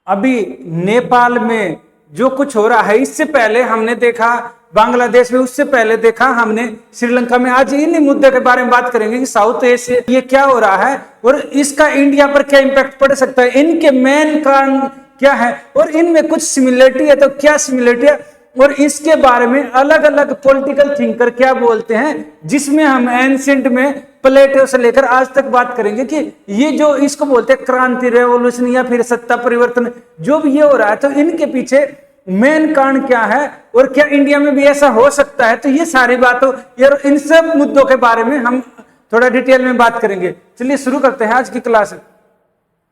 अभी नेपाल में जो कुछ हो रहा है, इससे पहले हमने देखा बांग्लादेश में, उससे पहले देखा हमने श्रीलंका में। आज इन्हीं मुद्दे के बारे में बात करेंगे कि साउथ एशिया ये क्या हो रहा है और इसका इंडिया पर क्या इंपैक्ट पड़ सकता है, इनके मेन कारण क्या है और इनमें कुछ सिमिलरिटी है तो क्या सिमिलरिटी है, और इसके बारे में अलग अलग पॉलिटिकल थिंकर क्या बोलते हैं, जिसमें हम एंशिएंट में प्लेटो से लेकर आज तक बात करेंगे कि ये जो इसको बोलते हैं क्रांति, रेवोल्यूशन या फिर सत्ता परिवर्तन, जो भी ये हो रहा है तो इनके पीछे मेन कारण क्या है और क्या इंडिया में भी ऐसा हो सकता है। तो ये सारी बातों यार, इन सब मुद्दों के बारे में हम थोड़ा डिटेल में बात करेंगे। चलिए शुरू करते हैं आज की क्लास।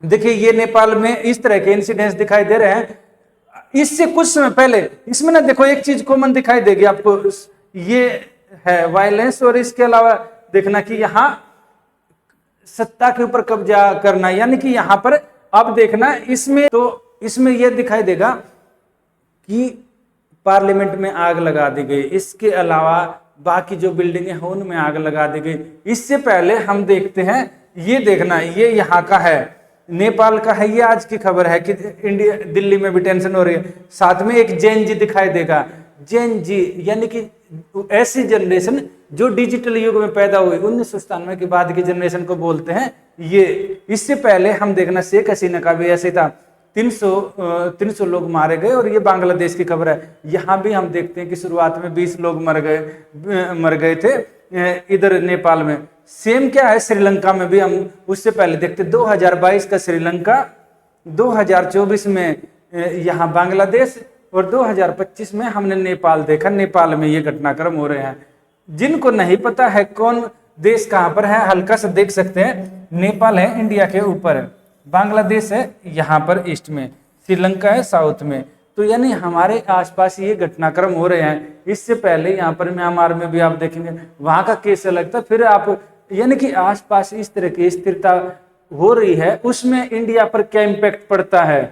देखिए ये नेपाल में इस तरह के इंसिडेंट्स दिखाई दे रहे हैं। इससे कुछ समय पहले इसमें ना देखो एक चीज कॉमन दिखाई देगी आपको, ये है वायलेंस, और इसके अलावा देखना कि यहाँ सत्ता के ऊपर कब्जा करना, यानी कि यहाँ पर अब देखना इसमें तो इसमें यह दिखाई देगा कि पार्लियामेंट में आग लगा दी गई, इसके अलावा बाकी जो बिल्डिंगें हैं उनमें आग लगा दी गई। इससे पहले हम देखते हैं, ये देखना ये यहाँ का है, नेपाल का है, ये आज की खबर है कि इंडिया दिल्ली में भी टेंशन हो रही है। साथ में एक जैन जी दिखाई देगा, जैन जी यानी कि ऐसी जनरेशन जो डिजिटल युग में पैदा हुई 1997 के बाद की जनरेशन को बोलते हैं ये। इससे पहले हम देखना शेख हसीना का भी ऐसे था, 300 लोग मारे गए, और ये बांग्लादेश की खबर है। यहाँ भी हम देखते हैं कि शुरुआत में 20 लोग मर गए थे इधर नेपाल में। सेम क्या है श्रीलंका में भी, हम उससे पहले देखते 2022 का श्रीलंका, 2024 में यहाँ बांग्लादेश, और 2025 में हमने नेपाल देखा। नेपाल में ये घटनाक्रम हो रहे हैं। जिनको नहीं पता है कौन देश कहाँ पर है, हल्का सा देख सकते हैं। नेपाल है इंडिया के ऊपर, बांग्लादेश है यहाँ पर ईस्ट में, श्रीलंका है साउथ में। तो यानी हमारे आसपास ये घटनाक्रम हो रहे हैं। इससे पहले यहाँ पर म्यांमार में भी आप देखेंगे, वहाँ का केस अलग था। फिर आप यानी कि आसपास इस तरह की स्थिरता हो रही है, उसमें इंडिया पर क्या इम्पैक्ट पड़ता है,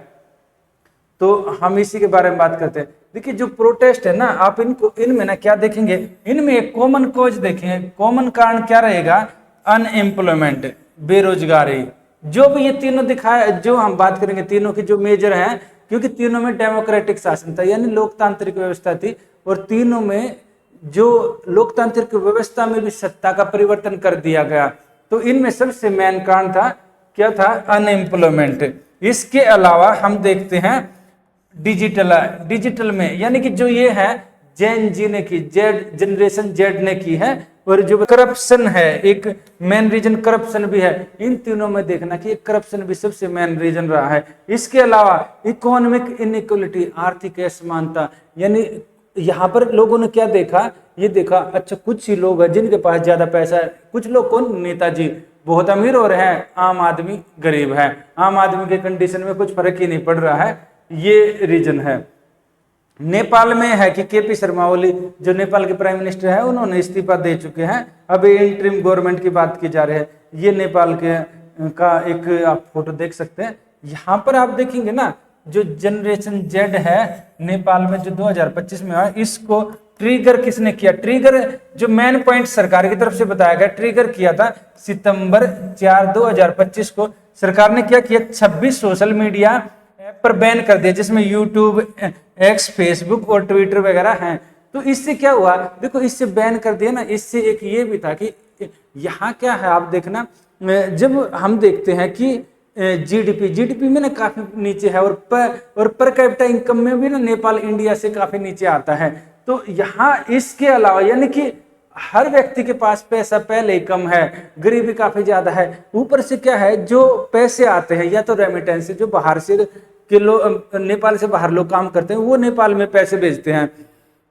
तो हम इसी के बारे में बात करते हैं। देखिए जो प्रोटेस्ट है ना, आप इनमें ना क्या देखेंगे, इनमें एक कॉमन कॉज देखेंगे। कॉमन कारण क्या रहेगा, अनएम्प्लॉयमेंट, बेरोजगारी। जो भी ये तीनों दिखाया, जो हम बात करेंगे तीनों की जो मेजर हैं, क्योंकि तीनों में डेमोक्रेटिक शासन था, यानी लोकतांत्रिक व्यवस्था थी, और तीनों में जो लोकतांत्रिक व्यवस्था में भी सत्ता का परिवर्तन कर दिया गया। तो इनमें सबसे मेन कारण था, क्या था, अनएम्प्लॉयमेंट। इसके अलावा हम देखते हैं डिजिटल में, यानी कि जो ये है जेन जी ने की, जेड जनरेशन जेड ने की है, और जो करप्शन है, एक मेन रीजन करप्शन भी है। इन तीनों में देखना कि करप्शन भी सबसे मेन रीजन रहा है। इसके अलावा इकोनॉमिक इनइक्वालिटी, आर्थिक असमानता, यानी यहाँ पर लोगों ने क्या देखा, ये देखा अच्छा कुछ ही लोग हैं जिनके पास ज्यादा पैसा है, कुछ लोग कौन, नेताजी बहुत अमीर हो रहे हैं, आम आदमी गरीब है, आम आदमी के कंडीशन में कुछ फर्क ही नहीं पड़ रहा है, ये रीजन है। नेपाल में है कि केपी शर्मा ओली जो नेपाल के प्राइम मिनिस्टर है, उन्होंने इस्तीफा दे चुके हैं। अब इंटरिम गवर्नमेंट की बात की जा रही है। ये नेपाल के का एक आप फोटो देख सकते हैं। यहाँ पर आप देखेंगे ना, जो जनरेशन जेड है नेपाल में जो 2025 में है, इसको ट्रिगर किसने किया, ट्रिगर जो मेन पॉइंट सरकार की तरफ से बताया गया, ट्रिगर किया था सितंबर 4 2025 को। सरकार ने क्या किया, 26 सोशल मीडिया ऐप पर बैन कर दिया, जिसमें यूट्यूब, एक्स, फेसबुक और ट्विटर वगैरह हैं। तो इससे क्या हुआ, देखो इससे बैन कर दिया ना, इससे एक ये भी था कि यहाँ क्या है, आप देखना जब हम देखते हैं कि जीडीपी में ना काफी नीचे है, और पर कैपिटा इनकम में भी ना नेपाल इंडिया से काफी नीचे आता है। तो यहाँ इसके अलावा यानी कि हर व्यक्ति के पास पैसा पहले ही कम है, गरीबी काफी ज्यादा है। ऊपर से क्या है, जो पैसे आते हैं या तो रेमिटेंस से, जो बाहर से के लोग नेपाल से बाहर लोग काम करते हैं, वो नेपाल में पैसे भेजते हैं,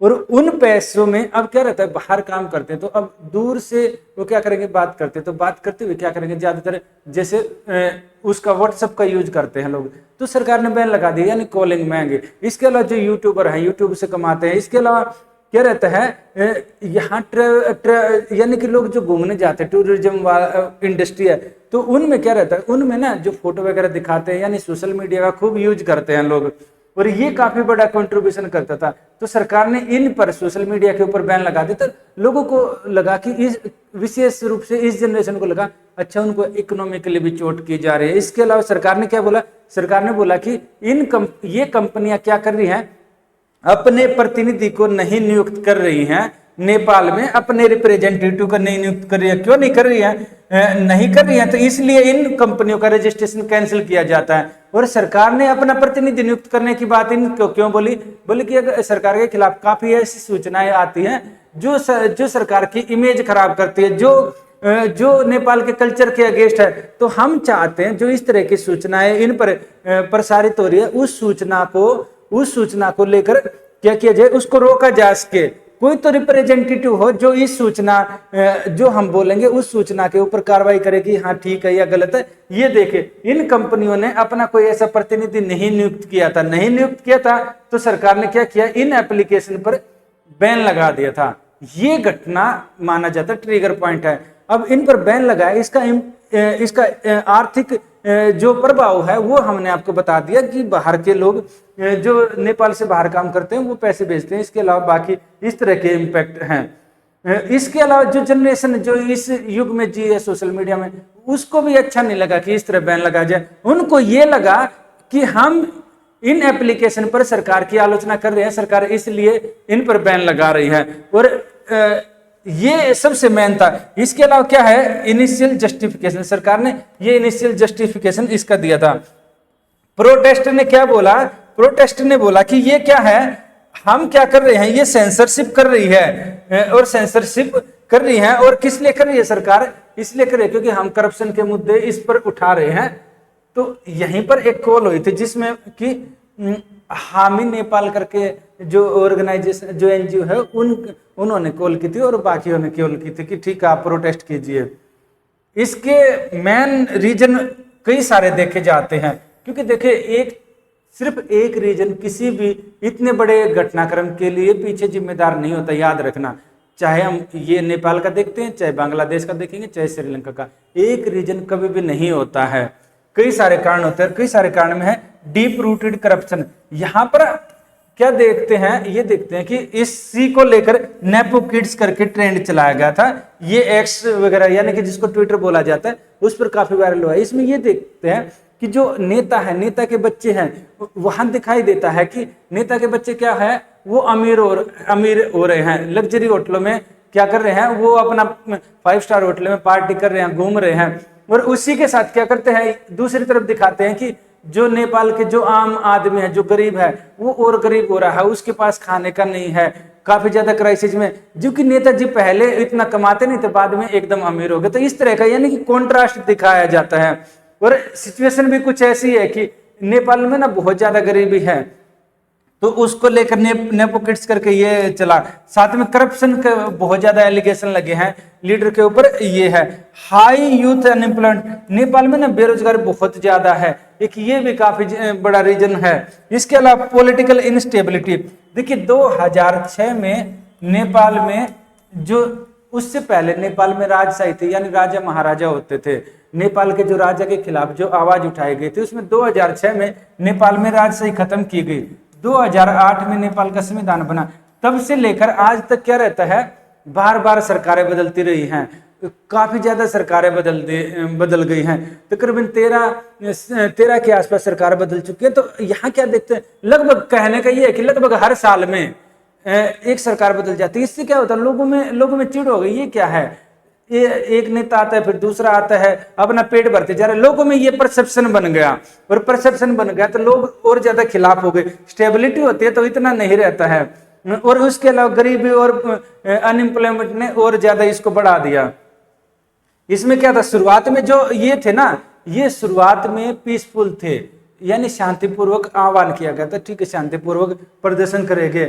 और उन पैसों में अब क्या रहता है, बाहर काम करते हैं तो अब दूर से वो क्या करेंगे, बात करते हैं, तो बात करते हुए क्या करेंगे, ज्यादातर जैसे उसका व्हाट्सएप का यूज करते हैं लोग, तो सरकार ने बैन लगा दिया, यानी कॉलिंग महंगे। इसके अलावा जो यूट्यूबर है, यूट्यूब से कमाते हैं। इसके अलावा क्या रहता है, यहाँ यानी कि लोग जो घूमने जाते हैं, टूरिज्म इंडस्ट्री है, तो उनमें क्या रहता है, उनमें ना जो फोटो वगैरह दिखाते हैं, यानी सोशल मीडिया का खूब यूज करते हैं लोग, और ये काफी बड़ा कंट्रीब्यूशन करता था। तो सरकार ने इन पर सोशल मीडिया के ऊपर बैन लगा दिया। तो लोगों को लगा कि इस विशेष रूप से इस जनरेशन को लगा अच्छा उनको इकोनॉमिकली भी चोट की जा रही है। इसके अलावा सरकार ने क्या बोला, सरकार ने बोला कि ये कंपनियां क्या कर रही हैं, अपने प्रतिनिधि को नहीं नियुक्त कर रही हैं नेपाल में, अपने रिप्रेजेंटेटिव को नहीं नियुक्त कर रही है। क्यों नहीं कर रही है, नहीं कर रही है तो इसलिए इन कंपनियों का रजिस्ट्रेशन कैंसिल किया जाता है। और सरकार ने अपना प्रतिनिधि नियुक्त करने की बात इनको क्यों बोली कि अगर सरकार के खिलाफ काफी ऐसी सूचनाएं आती हैं जो सरकार की इमेज खराब करती है, जो नेपाल के कल्चर के अगेंस्ट है। तो हम चाहते हैं जो इस तरह की सूचनाएं इन पर प्रसारित हो रही है, उस सूचना को लेकर क्या किया जाए, उसको रोका जा सके। कोई तो रिप्रेजेंटेटिव हो जो इस सूचना जो हम बोलेंगे उस सूचना के ऊपर कार्रवाई करेगी, हाँ ठीक है या गलत है ये देखे। इन कंपनियों ने अपना कोई ऐसा प्रतिनिधि नहीं नियुक्त किया था तो सरकार ने क्या किया, इन एप्लीकेशन पर बैन लगा दिया था। ये घटना माना जाता ट्रिगर पॉइंट है। अब इन पर बैन लगाया, इसका आर्थिक जो प्रभाव है वो हमने आपको बता दिया कि बाहर के लोग जो नेपाल से बाहर काम करते हैं वो पैसे भेजते हैं। इसके अलावा बाकी इस तरह के इम्पैक्ट हैं। इसके अलावा जो जनरेशन जो इस युग में जी है सोशल मीडिया में, उसको भी अच्छा नहीं लगा कि इस तरह बैन लगा जाए। उनको ये लगा कि हम इन एप्लीकेशन पर सरकार की आलोचना कर रहे हैं, सरकार इसलिए इन पर बैन लगा रही है। और ये सबसे मेन था। इसके अलावा क्या है, इनिशियल जस्टिफिकेशन, सरकार ने ये इनिशियल जस्टिफिकेशन इसका दिया था। प्रोटेस्ट ने क्या बोला, प्रोटेस्ट ने बोला कि ये क्या है, हम क्या कर रहे हैं, ये सेंसरशिप कर रही है। और सेंसरशिप कर रही है और किस लिए कर रही है सरकार, इसलिए कर रही है क्योंकि हम करप्शन के मुद्दे इस पर उठा रहे हैं। तो यहीं पर एक कॉल हुई थी जिसमें कि हामी नेपाल करके जो ऑर्गेनाइजेशन जो एनजीओ है उन्होंने कॉल की थी और बाकियों ने कॉल की थी कि ठीक है आप प्रोटेस्ट कीजिए। इसके मेन रीजन कई सारे देखे जाते हैं, क्योंकि देखिए सिर्फ एक रीजन किसी भी इतने बड़े घटनाक्रम के लिए पीछे जिम्मेदार नहीं होता, याद रखना। चाहे हम ये नेपाल का देखते हैं, चाहे बांग्लादेश का देखेंगे, चाहे श्रीलंका का, एक रीजन कभी भी नहीं होता है। कई सारे कारण होते हैं। कई सारे कारण में है डीप रूटेड करप्शन। यहाँ पर क्या देखते हैं, ये देखते हैं कि इसी को लेकर नेपो किड्स करके ट्रेंड चलाया गया था। ये एक्स वगैरह यानी कि जिसको ट्विटर बोला जाता है, उस पर काफी वायरल हुआ है। इसमें ये देखते हैं कि जो नेता है, नेता के बच्चे हैं, वहां दिखाई देता है कि नेता के बच्चे क्या है, वो अमीर हो रहे हैं, लग्जरी होटलों में क्या कर रहे हैं, वो अपना 5 स्टार होटल में पार्टी कर रहे हैं, घूम रहे हैं। और उसी के साथ क्या करते हैं, दूसरी तरफ दिखाते हैं कि जो नेपाल के जो आम आदमी है, जो गरीब है, वो और गरीब हो रहा है, उसके पास खाने का नहीं है, काफी ज्यादा क्राइसिस में। जो कि नेताजी पहले इतना कमाते नहीं थे, बाद में एकदम अमीर हो गए। तो इस तरह का यानी कि कॉन्ट्रास्ट दिखाया जाता है। और सिचुएशन भी कुछ ऐसी है कि नेपाल में ना बहुत ज्यादा गरीबी है, तो उसको लेकर नेपो किड्स करके ये चला। साथ में करप्शन के बहुत ज्यादा एलिगेशन लगे हैं लीडर के ऊपर। ये है हाई यूथ अनएम्प्लॉयमेंट, नेपाल में ना बेरोजगारी बहुत ज्यादा है, एक ये भी काफी बड़ा रीजन है। इसके अलावा पॉलिटिकल इंस्टेबिलिटी। देखिए 2006 में नेपाल में जो उससे पहले नेपाल में राजशाही थी, यानी राजा महाराजा होते थे। नेपाल के जो राजा के खिलाफ जो आवाज उठाई गई थी, उसमें 2006 में नेपाल में राजशाही खत्म की गई। 2008 में नेपाल का संविधान बना। तब से लेकर आज तक क्या रहता है, बार बार सरकारें बदलती रही हैं, काफी ज्यादा सरकारें बदल गई हैं। तकरीबन 13 के आसपास सरकार बदल चुकी है। तो यहाँ क्या देखते हैं, लगभग कहने का ये है कि लगभग हर साल में एक सरकार बदल जाती है। इससे क्या होता है, लोगों में चिढ़ हो गई, ये क्या है, ये एक नेता आता है फिर दूसरा आता है, अपना पेट भरते जा रहे। लोगों में ये परसेप्शन बन गया, और परसेप्शन बन गया तो लोग और ज्यादा खिलाफ हो गए। स्टेबिलिटी होती है तो इतना नहीं रहता है। और उसके अलावा गरीबी और अनएम्प्लॉयमेंट ने और ज्यादा इसको बढ़ा दिया। इसमें क्या था, शुरुआत में जो ये थे ना, ये शुरुआत में पीसफुल थे, यानी शांतिपूर्वक आह्वान किया गया था, ठीक है शांतिपूर्वक प्रदर्शन करेंगे।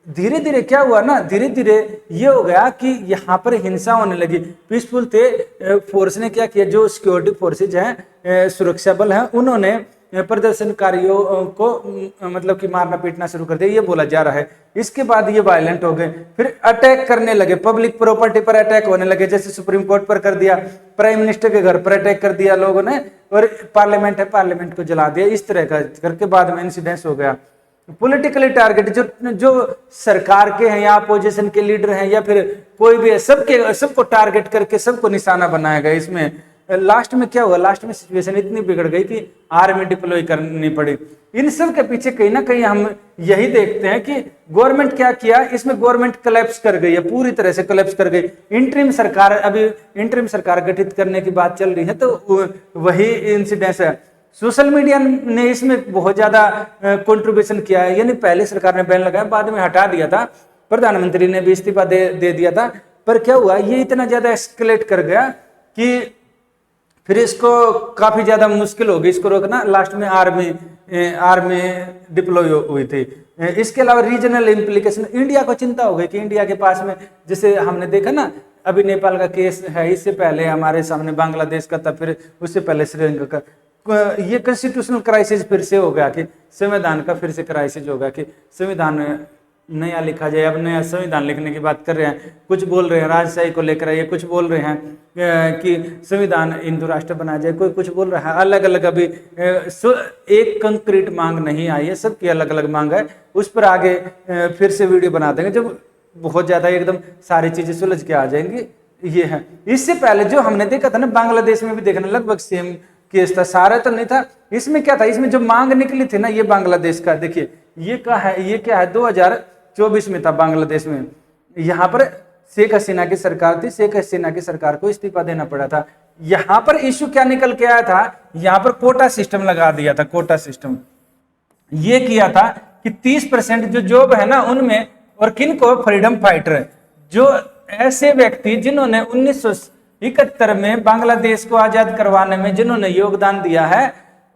धीरे धीरे क्या हुआ ना, धीरे धीरे ये हो गया कि यहाँ पर हिंसा होने लगी। पीसफुल थे, फोर्स ने क्या किया, जो सिक्योरिटी फोर्सेज हैं, सुरक्षा बल हैं, उन्होंने प्रदर्शनकारियों को मतलब कि मारना पीटना शुरू कर दिया, ये बोला जा रहा है। इसके बाद ये वायलेंट हो गए, फिर अटैक करने लगे, पब्लिक प्रॉपर्टी पर अटैक होने लगे, जैसे सुप्रीम कोर्ट पर कर दिया, प्राइम मिनिस्टर के घर पर अटैक कर दिया लोगों ने, और पार्लियामेंट है, पार्लियामेंट को जला दिया। इस तरह का करके बाद में इंसिडेंस हो गया। पॉलिटिकली टारगेट जो सरकार के हैं या अपोजिशन के लीडर हैं या फिर कोई भी है, सबको टारगेट करके सबको निशाना बनाया गया। इसमें लास्ट में क्या हुआ, लास्ट में सिचुएशन इतनी बिगड़ गई कि आर्मी डिप्लॉय करनी पड़ी। इन सब के पीछे कहीं ना कहीं हम यही देखते हैं कि गवर्नमेंट क्या किया, इसमें गवर्नमेंट कोलैप्स कर गई है, पूरी तरह से कोलैप्स कर गई। इंटरिम सरकार, अभी इंटरिम सरकार गठित करने की बात चल रही है, तो वही इंसिडेंस है। सोशल मीडिया ने इसमें बहुत ज्यादा कंट्रीब्यूशन किया है, यानी पहले सरकार ने बैन लगाया, बाद में हटा दिया था, प्रधानमंत्री ने भी इस्तीफा दे दिया था। पर क्या हुआ, ये इतना ज्यादा एस्केलेट कर गया कि फिर इसको काफी ज्यादा मुश्किल हो गई इसको रोकना। लास्ट में आर्मी डिप्लॉय हुई थी। इसके अलावा रीजनल इम्प्लीकेशन, इंडिया को चिंता हो गई कि इंडिया के पास में, जैसे हमने देखा ना अभी नेपाल का केस है, इससे पहले हमारे सामने बांग्लादेश का था, फिर उससे पहले श्रीलंका का। ये कॉन्स्टिट्यूशनल क्राइसिस फिर से हो गया कि संविधान का फिर से क्राइसिस हो गया कि संविधान नया लिखा जाए। अब नया संविधान लिखने की बात कर रहे हैं, कुछ बोल रहे हैं राजशाही को लेकर, ये कुछ बोल रहे हैं कि संविधान हिंदू राष्ट्र बनाया जाए, कोई कुछ बोल रहा है, अलग अलग। अभी एक कंक्रीट मांग नहीं आई है, सबकी अलग अलग मांग है। उस पर आगे फिर से वीडियो बना देंगे जब बहुत ज्यादा एकदम सारी चीजें सुलझ के आ जाएंगी। ये है। इससे पहले जो हमने देखा था ना, बांग्लादेश में भी देखना लगभग सेम केस था, सारा तो नहीं था। इसमें क्या था, इसमें जो मांग निकली थी ना, ये बांग्लादेश का देखिए, ये क्या है 2024 में था बांग्लादेश में। यहाँ पर शेख हसीना की सरकार थी, शेख हसीना की सरकार को इस्तीफा देना पड़ा था। यहाँ पर इश्यू क्या निकल के आया था, यहाँ पर कोटा सिस्टम लगा दिया था। कोटा सिस्टम ये किया था कि 30% जो जॉब है ना उनमें, और किन को, फ्रीडम फाइटर, जो ऐसे व्यक्ति जिन्होंने 1971 में बांग्लादेश को आजाद करवाने में जिन्होंने योगदान दिया है,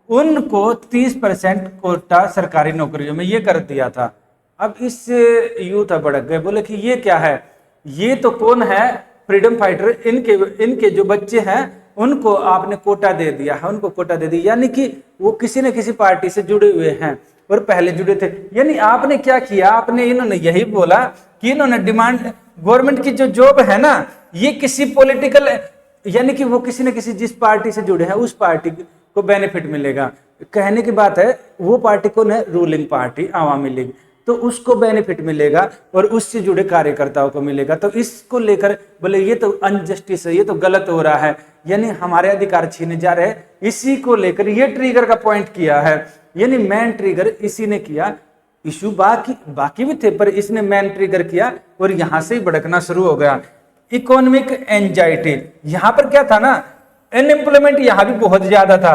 उनको 30% कोटा सरकारी नौकरियों में ये कर दिया था। अब इससे यूथ भड़क गए, बोले कि ये क्या है, ये तो कौन है, फ्रीडम फाइटर, इनके जो बच्चे हैं उनको आपने कोटा दे दिया है, उनको कोटा दे दिया, यानी कि वो किसी न किसी पार्टी से जुड़े हुए हैं और पहले जुड़े थे। यानी आपने क्या किया, आपने इन्होंने यही बोला कि इन्होंने डिमांड, गवर्नमेंट की जो जॉब है ना, ये किसी पॉलिटिकल, यानी कि वो किसी न किसी जिस पार्टी से जुड़े हैं उस पार्टी को बेनिफिट मिलेगा। कहने की बात है, वो पार्टी कौन है, रूलिंग पार्टी आवामी लीग, तो उसको बेनिफिट मिलेगा और उससे जुड़े कार्यकर्ताओं को मिलेगा। तो इसको लेकर बोले ये तो अनजस्टिस है, ये तो गलत हो रहा है, यानी हमारे अधिकार छीने जा रहे हैं। इसी को लेकर ये ट्रिगर का पॉइंट किया है, यानी मेन ट्रिगर इसी ने किया। इशू बाकी भी थे, पर इसने मेन ट्रिगर किया और यहां से ही भड़कना शुरू हो गया। इकोनॉमिक एंजाइटी, यहां पर क्या था ना, अनएम्प्लॉयमेंट यहां भी बहुत ज्यादा था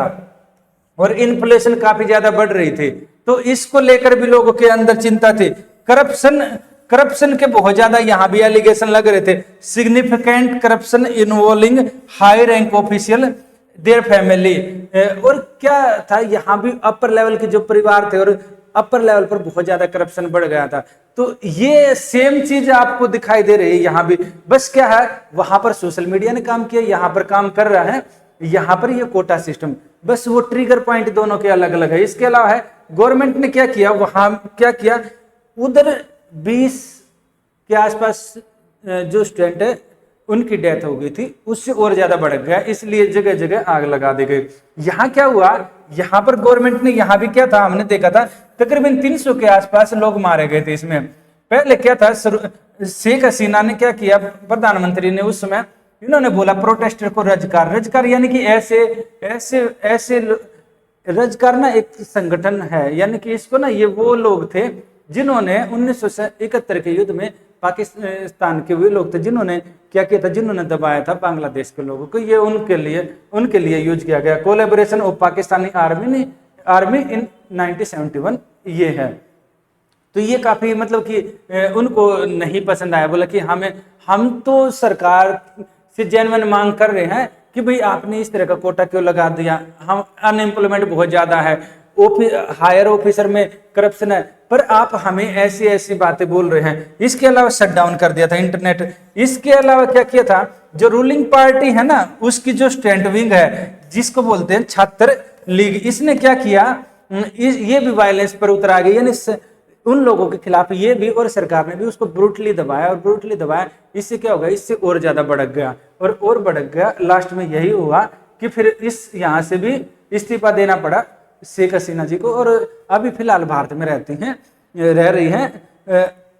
और इन्फ्लेशन काफी ज्यादा बढ़ रही थी, तो इसको लेकर भी लोगों के अंदर चिंता थी। करप्शन के बहुत ज्यादा यहाँ भी एलिगेशन लग रहे थे। Significant corruption involving high rank official their family, और क्या था, यहाँ भी अपर लेवल के जो परिवार थे और अपर लेवल पर बहुत ज्यादा करप्शन बढ़ गया था। तो ये सेम चीज आपको दिखाई दे रही है यहाँ भी, बस क्या है, वहां पर सोशल मीडिया ने काम किया, यहाँ पर काम कर रहा है, यहाँ पर ये कोटा सिस्टम, बस वो ट्रिगर पॉइंट दोनों के अलग अलग है। इसके अलावा है गवर्नमेंट ने क्या किया, वहां क्या किया, उधर 20 के आसपास जो स्टूडेंट है उनकी डेथ हो गई थी, उससे और ज्यादा बढ़ गया, इसलिए जगह जगह आग लगा दी गई। यहाँ क्या हुआ, यहाँ पर गवर्नमेंट ने, यहाँ भी क्या था, हमने देखा था तकरीबन 300 के आसपास लोग मारे गए थे इसमें। पहले क्या था, शेख हसीना ने क्या किया, प्रधानमंत्री ने उस समय इन्होंने बोला प्रोटेस्टर को रजकार, यानी कि ऐसे रजकार ना एक संगठन है, यानी कि इसको ना, ये वो लोग थे जिन्होंने 1971 के युद्ध में पाकिस्तान के वे लोग थे जिन्होंने क्या किया था, जिन्होंने दबाया था बांग्लादेश के लोगों को, ये उनके लिए यूज किया गया। कोलैबोरेशन ऑफ पाकिस्तानी आर्मी इन 1971 ये है। तो ये काफी मतलब कि उनको नहीं पसंद आया, बोला कि हम तो सरकार से जेन्युइन मांग कर रहे हैं कि भाई आपने इस तरह का कोटा क्यों लगा दिया, हम अनएम्प्लॉयमेंट बहुत ज्यादा है, हायर ऑफिसर में करप्शन है, पर आप हमें ऐसी बातें बोल रहे हैं। इसके अलावा शट डाउन कर दिया था इंटरनेट। इसके अलावा क्या किया था, जो रूलिंग पार्टी है ना, उसकी जो स्टूडेंट विंग है जिसको बोलते हैं छात्र लीग, इसने क्या किया, ये भी वायलेंस पर उतर आ गई, यानी उन लोगों के खिलाफ ये भी, और सरकार ने भी उसको ब्रूटली दबाया। इससे क्या होगा, इससे और ज्यादा भड़क गया और भड़क गया। लास्ट में यही हुआ कि फिर यहाँ से भी इस्तीफा देना पड़ा शेख हसीना जी को, और अभी फिलहाल भारत में रह रही हैं,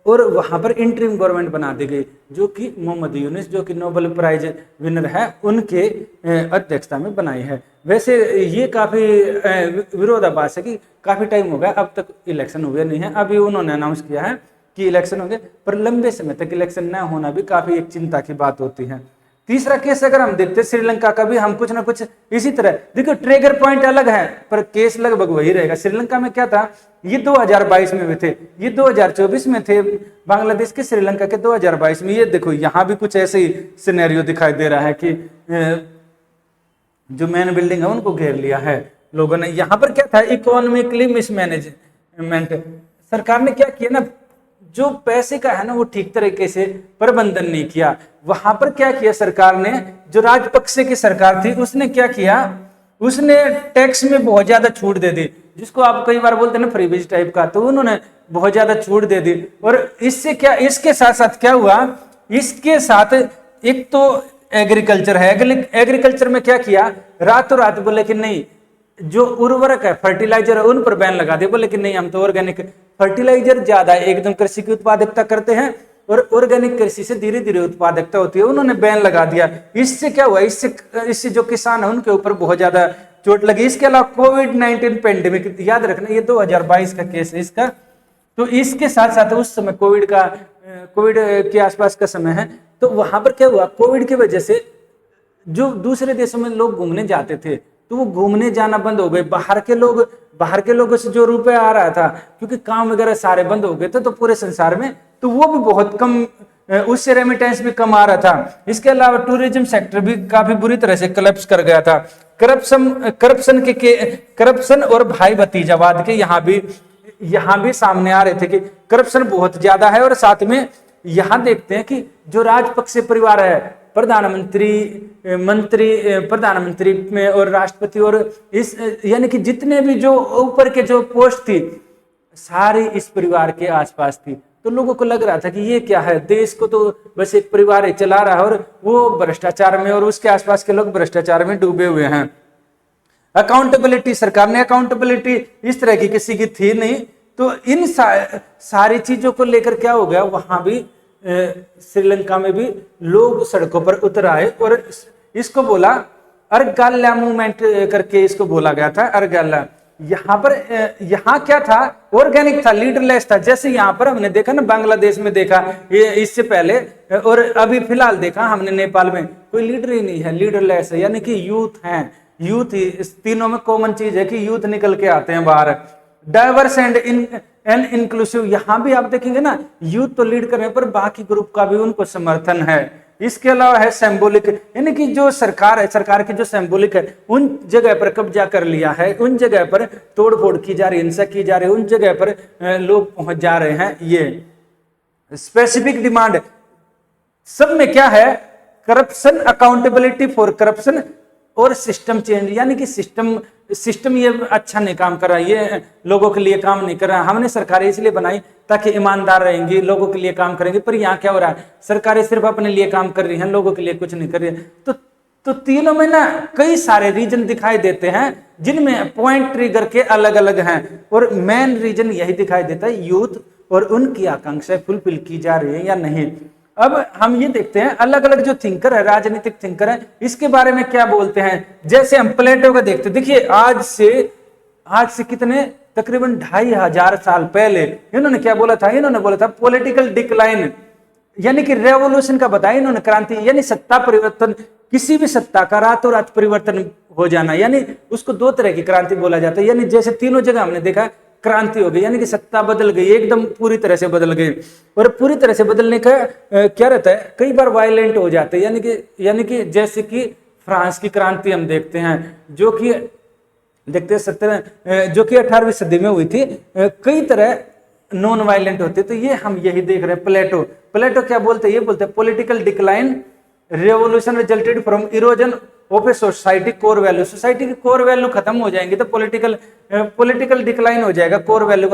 और वहां पर इंटरिम गवर्नमेंट बना दी गई, जो कि मोहम्मद यूनुस जो कि नोबेल प्राइज विनर है उनके अध्यक्षता में बनाई है। वैसे ये काफी विरोधाभास है कि काफी टाइम हो गया, अब तक इलेक्शन हुए नहीं है। अभी उन्होंने अनाउंस किया है कि इलेक्शन होंगे, पर लंबे समय तक इलेक्शन न होना भी काफी एक चिंता की बात होती है। तीसरा केस अगर हम देखते हैं श्रीलंका का भी, हम कुछ ना कुछ इसी तरह, देखो ट्रिगर पॉइंट अलग है पर केस लगभग वही रहेगा। श्रीलंका में क्या था, ये 2022 में भी थे, ये 2024 में थे बांग्लादेश के, श्रीलंका के 2022 में। ये देखो यहाँ भी कुछ ऐसे ही सिनेरियो दिखाई दे रहा है कि जो मेन बिल्डिंग है उनको घेर लिया है लोगों ने। यहाँ पर क्या था, इकोनॉमिकली मिसमैनेजमेंट, सरकार ने क्या किया ना, जो पैसे का है ना वो ठीक तरीके से प्रबंधन नहीं किया। वहां पर क्या किया सरकार ने, जो राजपक्षे की सरकार थी उसने क्या किया, उसने टैक्स में बहुत ज्यादा छूट दे दी, जिसको आप कई बार बोलते हैं ना फ्रीबीज टाइप का, तो उन्होंने बहुत ज्यादा छूट दे दी। और इससे क्या, इसके साथ साथ क्या हुआ, इसके साथ एक तो एग्रीकल्चर है, एग्रीकल्चर में क्या किया, रातों रात बोले कि नहीं जो उर्वरक है फर्टिलाइजर है उन पर बैन लगा दिया, बोले कि नहीं हम तो ऑर्गेनिक फर्टिलाइजर ज्यादा एकदम कृषि की उत्पादकता करते हैं और ऑर्गेनिक कृषि से धीरे धीरे उत्पादकता होती है, उन्होंने बैन लगा दिया। इससे क्या हुआ, इससे जो किसान है उनके ऊपर बहुत ज्यादा चोट लगी। इसके अलावा कोविड-19 पेंडेमिक, याद रखना ये 2022 का केस है इसका, तो इसके साथ साथ उस समय कोविड के आसपास का समय है, तो वहां पर क्या हुआ, कोविड की वजह से जो दूसरे देशों में लोग घूमने जाते थे तो वो घूमने जाना बंद हो गए। बाहर के लोगों से जो रुपया आ रहा था, क्योंकि काम वगैरह सारे बंद हो गए थे तो पूरे संसार में, तो वो भी बहुत कम, उससे रेमिटेंस भी कम आ रहा था। इसके अलावा टूरिज्म सेक्टर भी काफी बुरी तरह से कोलैप्स कर गया था। करप्शन और भाई भतीजावाद के यहाँ भी सामने आ रहे थे कि करप्शन बहुत ज्यादा है। और साथ में यहाँ देखते हैं कि जो राजपक्षे परिवार है, प्रधानमंत्री में और राष्ट्रपति और इस यानी कि जितने भी जो ऊपर के जो पोस्ट थी सारी इस परिवार के आसपास थी, तो लोगों को लग रहा था कि ये क्या है, देश को तो बस एक परिवार ही चला रहा है और वो भ्रष्टाचार में और उसके आसपास के लोग भ्रष्टाचार में डूबे हुए हैं। अकाउंटेबिलिटी, सरकार ने अकाउंटेबिलिटी इस तरह की किसी की थी नहीं, तो इन सारी चीजों को लेकर क्या हो गया, वहां भी श्रीलंका में भी लोग सड़कों पर उतर आए और इसको बोला अर्गाला मूवमेंट करके इसको बोला गया था। अर्गाला यहाँ क्या था, ऑर्गेनिक था, लीडरलेस था। जैसे यहाँ पर हमने देखा ना, बांग्लादेश में देखा ये इससे पहले, और अभी फिलहाल देखा हमने नेपाल में, कोई लीडर ही नहीं है, लीडरलेस है, यानी कि यूथ है, यूथ ही इस तीनों में कॉमन चीज है कि यूथ निकल के आते हैं बाहर। डाइवर्स एंड इंक्लूसिव, यहां भी आप देखेंगे ना, यूथ तो लीड कर रहे हैं पर बाकी ग्रुप का भी उनको समर्थन है। इसके अलावा है सिंबॉलिक, यानी कि जो सरकार है, सरकार की जो सिंबॉलिक है उन जगह पर कब्जा कर लिया है, उन जगह पर तोड़फोड़ की जा रही, हिंसा की जा रही है, उन जगह पर लोग पहुंच जा रहे हैं। ये स्पेसिफिक डिमांड सब में क्या है, करप्शन, अकाउंटेबिलिटी फॉर करप्शन और सिस्टम चेंज, यानी कि सिस्टम ये अच्छा नहीं काम कर रहा, ये लोगों के लिए काम नहीं कर रहा। हमने सरकारें इसलिए बनाई ताकि ईमानदार रहेंगी, लोगों के लिए काम करेंगे, पर यहाँ क्या हो रहा है, सरकारें सिर्फ अपने लिए काम कर रही हैं, लोगों के लिए कुछ नहीं कर रही है। तो तीनों में ना कई सारे रीजन दिखाई देते हैं जिनमें पॉइंट ट्रिगर के अलग अलग हैं, और मेन रीजन यही दिखाई देता है, यूथ और उनकी आकांक्षाएं फुलफिल की जा रही है या नहीं। अब हम ये देखते हैं अलग अलग जो थिंकर है, राजनीतिक थिंकर है, इसके बारे में क्या बोलते हैं। जैसे हम प्लेटो का देखते हैं, देखिए आज से कितने तकरीबन 2500 साल पहले इन्होंने क्या बोला था, इन्होंने बोला था पॉलिटिकल डिक्लाइन, यानी कि रेवोल्यूशन का बताया इन्होंने, क्रांति, यानी सत्ता परिवर्तन, किसी भी सत्ता का रातों रात परिवर्तन हो जाना, यानी उसको दो तरह की क्रांति बोला जाता है। यानी जैसे तीनों जगह हमने देखा क्रांति हो गई, यानी कि सत्ता बदल गई, एकदम पूरी तरह से बदल गई। और पूरी तरह से बदलने का क्या रहता है, कई बार वायलेंट हो जाते हैं, यानी कि जैसे कि फ्रांस की क्रांति हम देखते हैं, जो कि 18वीं सदी में हुई थी, कई तरह नॉन वायलेंट होते, तो ये हम यही देख रहे हैं। प्लेटो क्या बोलते हैं, ये बोलते हैं political decline revolution resulted from erosion of a society core value, society की कोर वैल्यू खत्म हो जाएंगी तो पॉलिटिकल डिक्लाइन हो जाएगा। कोर वैल्यू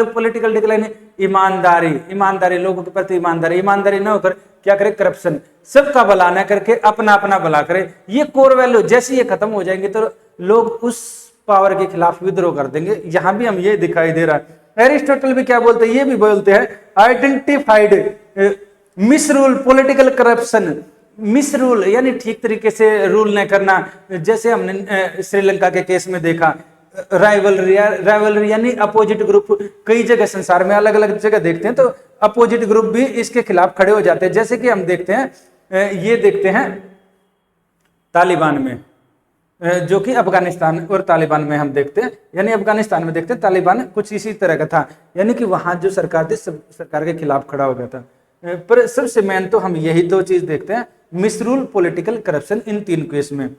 पॉलिटिकल डिक्लाइन, ईमानदारी, लोगों के प्रति ईमानदारी ना होकर क्या करे, करप्शन, सबका भला ना करके अपना भला करे, ये कोर वैल्यू जैसे ये खत्म हो जाएंगे तो लोग उस पावर के खिलाफ विद्रोह कर देंगे। यहाँ भी हम ये दिखाई दे रहा है। एरिस्टोटल भी क्या बोलते हैं, ये भी बोलते हैं आइडेंटिफाइड मिसरूल पॉलिटिकल करप्शन। मिसरूल यानी ठीक तरीके से रूल न करना, जैसे हमने श्रीलंका के केस में देखा। राइवलरी यानी अपोजिट ग्रुप, कई जगह संसार में अलग अलग जगह देखते हैं तो अपोजिट ग्रुप भी इसके खिलाफ खड़े हो जाते हैं। जैसे कि हम देखते हैं, ये देखते हैं तालिबान में, जो कि अफगानिस्तान और तालिबान में हम देखते हैं, यानी अफगानिस्तान में देखते हैं तालिबान कुछ इसी तरह का था, यानी कि वहां जो सरकार थी सब सरकार के खिलाफ खड़ा हो गया था। पर सबसे मेन तो हम यही दो चीज देखते हैं, मिसरूल, पॉलिटिकल करप्शन, इन तीन केस में।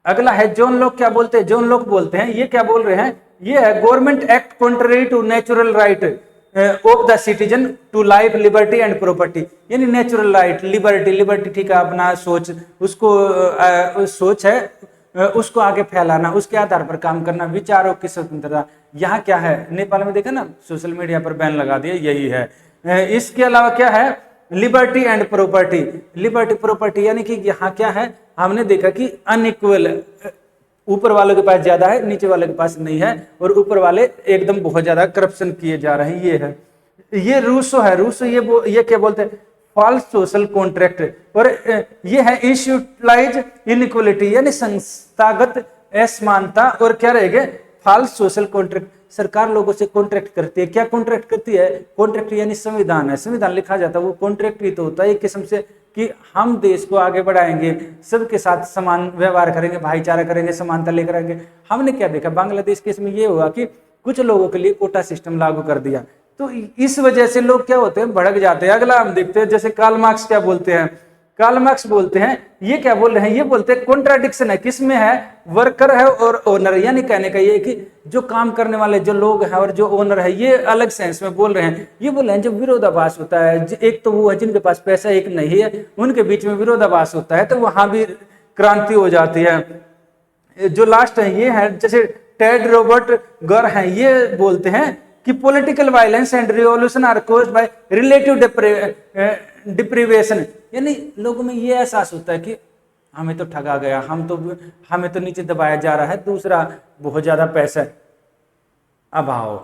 अगला है जॉन लॉक क्या बोलते हैं। जॉन लॉक बोलते हैं, ये क्या बोल रहे हैं, ये है government act contrary to natural right of the citizen to life, liberty and property. यानी नेचुरल राइट, लिबर्टी ठीक है, अपना सोच, उसको सोच है उसको आगे फैलाना, उसके आधार पर काम करना, विचारों की स्वतंत्रता। यहाँ क्या है, नेपाल में देखा ना, सोशल मीडिया पर बैन लगा दिया, यही है। इसके अलावा क्या है, liberty and property. Liberty property यानी कि यहाँ क्या है, हमने देखा कि अनइक्वल, ऊपर वालों के पास ज्यादा है, नीचे वालों के पास नहीं है, और ऊपर वाले एकदम बहुत ज्यादा करप्शन किए जा रहे हैं। ये है, ये रूसो है। रूसो ये क्या बोलते हैं, फॉल्स सोशल कॉन्ट्रैक्ट। और ये है इंस्टीट्यूशनलाइज इनइक्वालिटी, यानी संस्थागत असमानता। और क्या रहेगा, फॉल्स सोशल कॉन्ट्रैक्ट। सरकार लोगों से कॉन्ट्रैक्ट करती है। क्या कॉन्ट्रैक्ट करती है, कॉन्ट्रैक्ट यानी संविधान है, संविधान लिखा जाता है, वो कॉन्ट्रैक्ट ही तो होता है एक किस्म से, कि हम देश को आगे बढ़ाएंगे, सबके साथ समान व्यवहार करेंगे, भाईचारा करेंगे, समानता लेकर आएंगे। हमने क्या देखा, बांग्लादेश केस में ये हुआ कि कुछ लोगों के लिए कोटा सिस्टम लागू कर दिया, तो इस वजह से लोग क्या होते हैं, भड़क जाते हैं। अगला हम देखते हैं, जैसे कार्ल मार्क्स क्या बोलते हैं। कार्ल मार्क्स बोलते हैं, ये क्या बोल रहे हैं, ये बोलते हैं कॉन्ट्राडिक्शन है, किसमें है, वर्कर है और ओनर। यानी कहने का ये कि जो काम करने वाले जो लोग हैं और जो ओनर है, ये अलग सेंस में बोल रहे हैं। ये बोल रहे हैं जब विरोधाभास होता है, एक तो वो है जिनके पास पैसा, एक नहीं है, उनके बीच में विरोधाभास होता है, तो वहां भी क्रांति हो जाती है। जो लास्ट है ये है, जैसे टेड रॉबर्ट गर है, ये बोलते हैं कि political violence and revolution are caused by relative deprivation. यानी लोगों में ये एहसास होता है कि हमें तो ठगा गया, हमें तो नीचे दबाया जा रहा है, दूसरा बहुत ज्यादा पैसा, अभाव,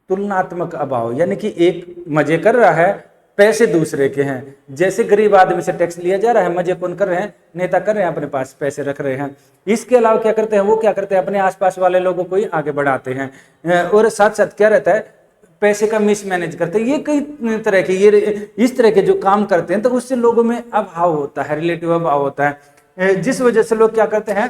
तुलनात्मक अभाव, यानी कि एक मजे कर रहा है, पैसे दूसरे के हैं। जैसे गरीब आदमी से टैक्स लिया जा रहा है, मजे कौन कर रहे हैं, नेता कर रहे हैं, अपने पास पैसे रख रहे हैं। इसके अलावा क्या करते हैं, वो क्या करते हैं, अपने आसपास वाले लोगों को ही आगे बढ़ाते हैं, और साथ साथ क्या रहता है, पैसे का मिसमैनेज करते हैं। ये कई तरह के, ये इस तरह के जो काम करते हैं, तो उससे लोगों में अभाव होता है, रिलेटिव अभाव होता है, जिस वजह से लोग क्या करते हैं,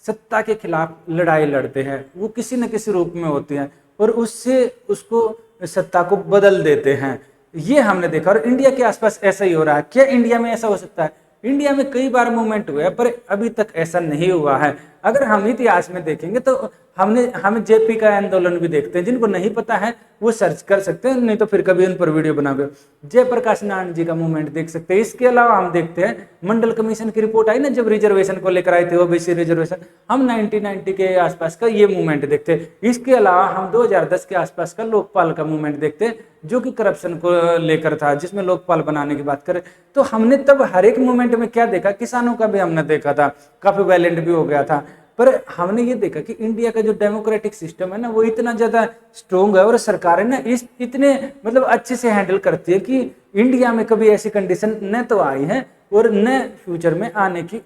सत्ता के खिलाफ लड़ाई लड़ते हैं। वो किसी न किसी रूप में होती है और उससे उसको सत्ता को बदल देते हैं। ये हमने देखा, और इंडिया के आसपास ऐसा ही हो रहा है। क्या इंडिया में ऐसा हो सकता है, इंडिया में कई बार मूवमेंट हुए हैं, पर अभी तक ऐसा नहीं हुआ है। अगर हम इतिहास में देखेंगे तो हम जेपी का आंदोलन भी देखते हैं, जिनको नहीं पता है वो सर्च कर सकते हैं, नहीं तो फिर कभी उन पर वीडियो बनाओगे। जयप्रकाश नारायण जी का मूवमेंट देख सकते हैं। इसके अलावा हम देखते हैं मंडल कमीशन की रिपोर्ट आई ना, जब रिजर्वेशन को लेकर आई थी, ओबीसी रिजर्वेशन, हम 1990 के आसपास का ये मूवमेंट देखते हैं। इसके अलावा हम 2010 के आसपास का लोकपाल का मूवमेंट देखते हैं, जो कि करप्शन को लेकर था, जिसमें लोकपाल बनाने की बात करें तो हमने तब हर एक मूवमेंट में क्या देखा, किसानों का भी हमने देखा था, काफी वायलेंट भी हो गया था। पर हमने ये देखा कि इंडिया का जो डेमोक्रेटिक सिस्टम है ना, वो इतना ज्यादा स्ट्रोंग है, और सरकारें ना इस इतने मतलब अच्छे से हैंडल करती है कि इंडिया में कभी ऐसी कंडीशन न तो आई है और न फ्यूचर में आने की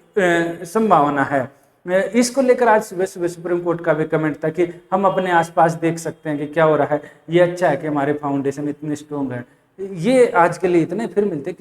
संभावना है। इसको लेकर आज सुबह सुबह सुप्रीम कोर्ट का भी कमेंट था कि हम अपने आसपास देख सकते हैं कि क्या हो रहा है। ये अच्छा है कि हमारे फाउंडेशन इतने स्ट्रोंग है। ये आज के लिए इतने, फिर मिलते